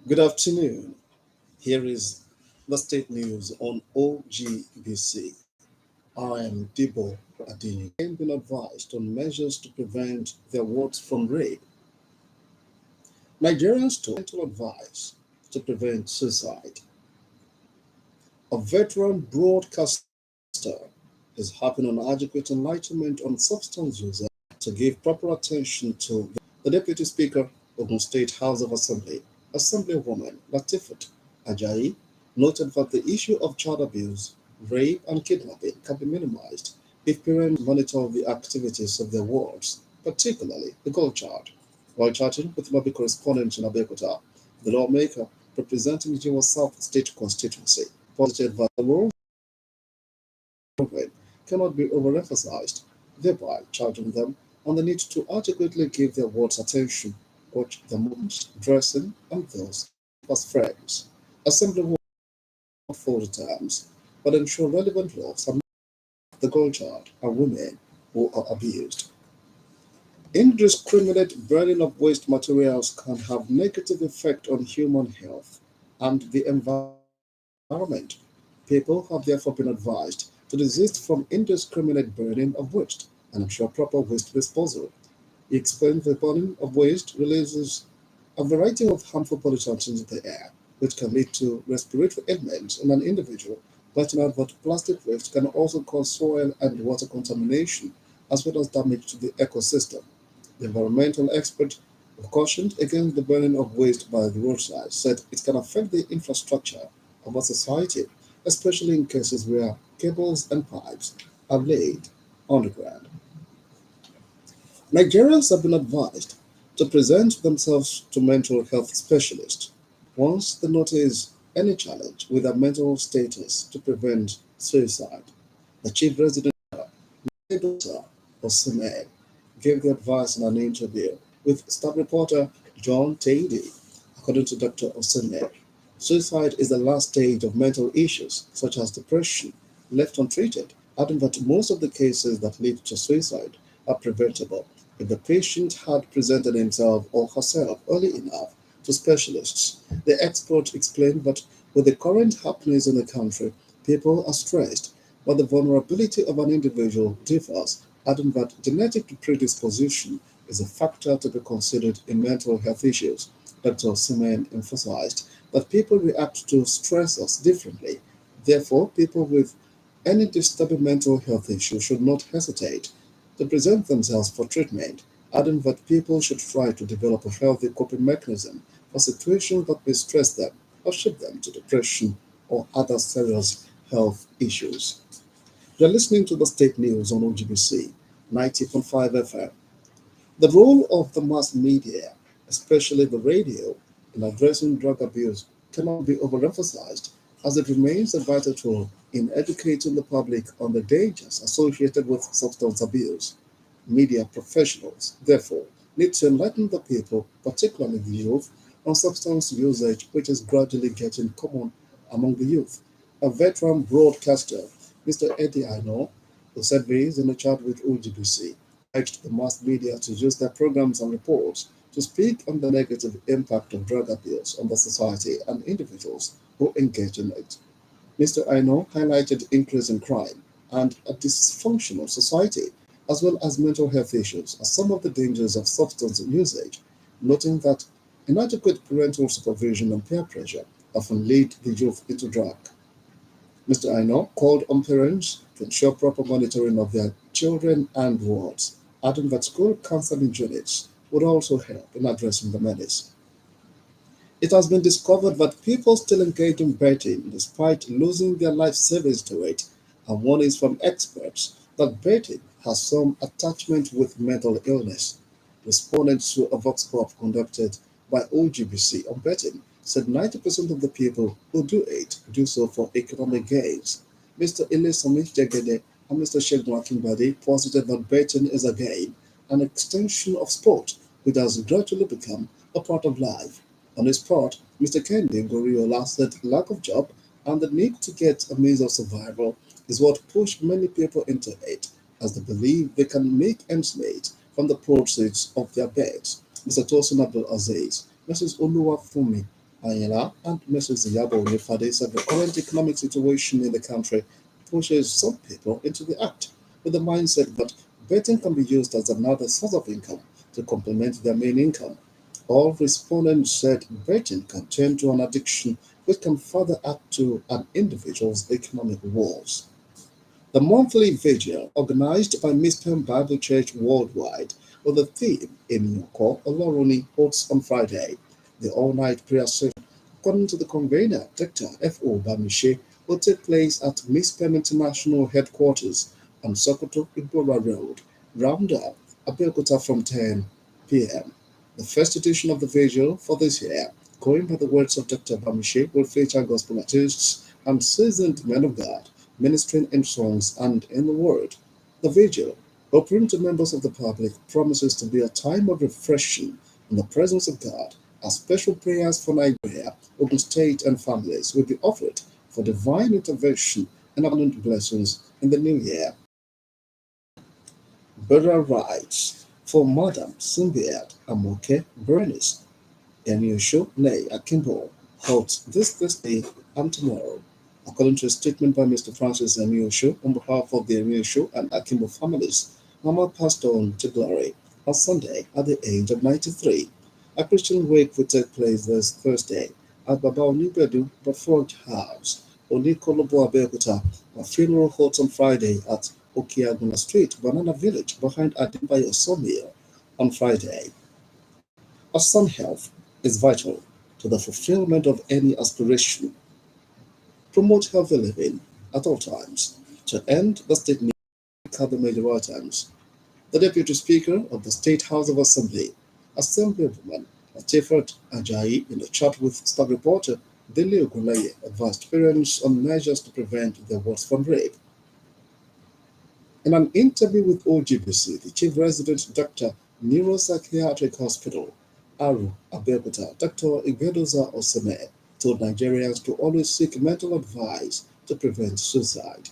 Good afternoon. Here is the state news on OGBC. I am Debo Adeyinka. Been advised on measures to prevent their wards from rape. Nigerians to mental advice to prevent suicide. A veteran broadcaster is having an adequate enlightenment on substance use to give proper attention to the Deputy Speaker of the State House of Assembly, Assemblywoman Latifat Ajayi, noted that the issue of child abuse, rape, and kidnapping can be minimized if parents monitor the activities of their wards, particularly the girl child. While chatting with lobby correspondent in Abeokuta, the lawmaker representing Jiwa South State constituency posited that the role of children cannot be overemphasized, thereby charging them on the need to adequately give their wards attention, watch their movements, dressing, and thus as friends. Assemblywoman not follow the terms, but ensure relevant laws are the girl child and women who are abused. Indiscriminate burning of waste materials can have negative effect on human health and the environment. People have therefore been advised to desist from indiscriminate burning of waste and ensure proper waste disposal. He explained the burning of waste releases a variety of harmful pollutants into the air, which can lead to respiratory ailments in an individual, pointing out that plastic waste can also cause soil and water contamination, as well as damage to the ecosystem. The environmental expert who cautioned against the burning of waste by the roadside said it can affect the infrastructure of our society, especially in cases where cables and pipes are laid underground. Nigerians have been advised to present themselves to mental health specialists once they notice any challenge with their mental status to prevent suicide. The chief resident Dr. Osimhen gave the advice in an interview with staff reporter John Tady. According to Dr. Osimhen, suicide is the last stage of mental issues such as depression left untreated, adding that most of the cases that lead to suicide are preventable if the patient had presented himself or herself early enough to specialists. The expert explained that with the current happenings in the country, people are stressed, but the vulnerability of an individual differs, adding that genetic predisposition is a factor to be considered in mental health issues. Dr. Semen emphasized that people react to stressors differently. Therefore, people with any disturbing mental health issue should not hesitate to present themselves for treatment, adding that people should try to develop a healthy coping mechanism for situations that may stress them or shape them to depression or other serious health issues. You're listening to the state news on OGBC 90.5 FM. The role of the mass media, especially the radio, in addressing drug abuse cannot be overemphasized as it remains a vital tool in educating the public on the dangers associated with substance abuse. Media professionals, therefore, need to enlighten the people, particularly the youth, on substance usage, which is gradually getting common among the youth. A veteran broadcaster, Mr. Eddie Aino, who said this in a chat with OGBC, urged the mass media to use their programs and reports to speak on the negative impact of drug abuse on the society and individuals who engage in it. Mr. Aino highlighted increase in crime and a dysfunctional society, as well as mental health issues, as some of the dangers of substance usage, noting that inadequate parental supervision and peer pressure often lead the youth into drug. Mr. Aino called on parents to ensure proper monitoring of their children and wards, adding that school counseling units would also help in addressing the menace. It has been discovered that people still engage in betting despite losing their life savings to it, and warnings from experts that betting has some attachment with mental illness. Respondents to a Vox Pop conducted by OGBC on betting said 90% of the people who do it do so for economic gains. Mr. Ilesami Jegede and Mr. Shegun Akinbade posited that betting is a game, an extension of sport, which has gradually become a part of life. On his part, Mr. Kendi Goriola said lack of job and the need to get a means of survival is what pushed many people into it, as they believe they can make ends meet from the proceeds of their bets. Mr. Tosin Abdul Aziz, Mrs. Oluwafumi Ayala and Mrs. Yabo Nifade said the current economic situation in the country pushes some people into the act with the mindset that betting can be used as another source of income to complement their main income. All respondents said betting can turn to an addiction which can further add to an individual's economic woes. The monthly vigil, organized by Mispem Bible Church Worldwide, with the theme in Yoko Oloruni, holds on Friday. The all-night prayer session, according to the convener, Dr. F.O. Bamishe, will take place at Mispem International Headquarters on Sokoto Igbora Road, Roundup, Abeokuta from 10 p.m. The first edition of the vigil for this year, going by the words of Dr. Bamishe, will feature gospel artists and seasoned men of God ministering in songs and in the Word. The vigil, open to members of the public, promises to be a time of refreshing in the presence of God, as special prayers for Nigeria, Ogun State, and families will be offered for divine intervention and abundant blessings in the new year. Better rights for Madam Simbiat Amoke Bernice Enyosho Nay Akimbo holds this Thursday and tomorrow. According to a statement by Mr. Francis Enyosho on behalf of the Enyosho and Akimbo families, Mama passed on to glory on Sunday at the age of 93. A Christian wake will take place this Thursday at Baba Onibedu Bafront House, Onikolobo Abeokuta. A funeral holds on Friday at Okiaguna Street, Banana Village, behind Adebayo Sawmill on Friday. Our sun health is vital to the fulfillment of any aspiration. Promote healthy living at all times. To end the state meeting, cover major items. The Deputy Speaker of the State House of Assemblywoman Latifat Ajayi, in a chat with staff reporter Dele Ogulaye, advised parents on measures to prevent their wards from rape. In an interview with OGBC, the Chief Resident Dr. Neuropsychiatric Hospital, Aru Abeokuta, Dr. Igbedoza Oseme, told Nigerians to always seek mental advice to prevent suicide.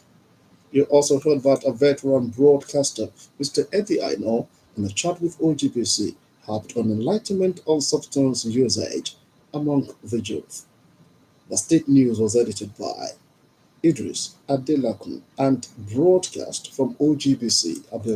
You also heard about a veteran broadcaster, Mr. Eddie Aino, in a chat with OGBC, harped on enlightenment on substance usage among the youth. The state news was edited by Idris Adelakun and broadcast from OGBC Abeokuta.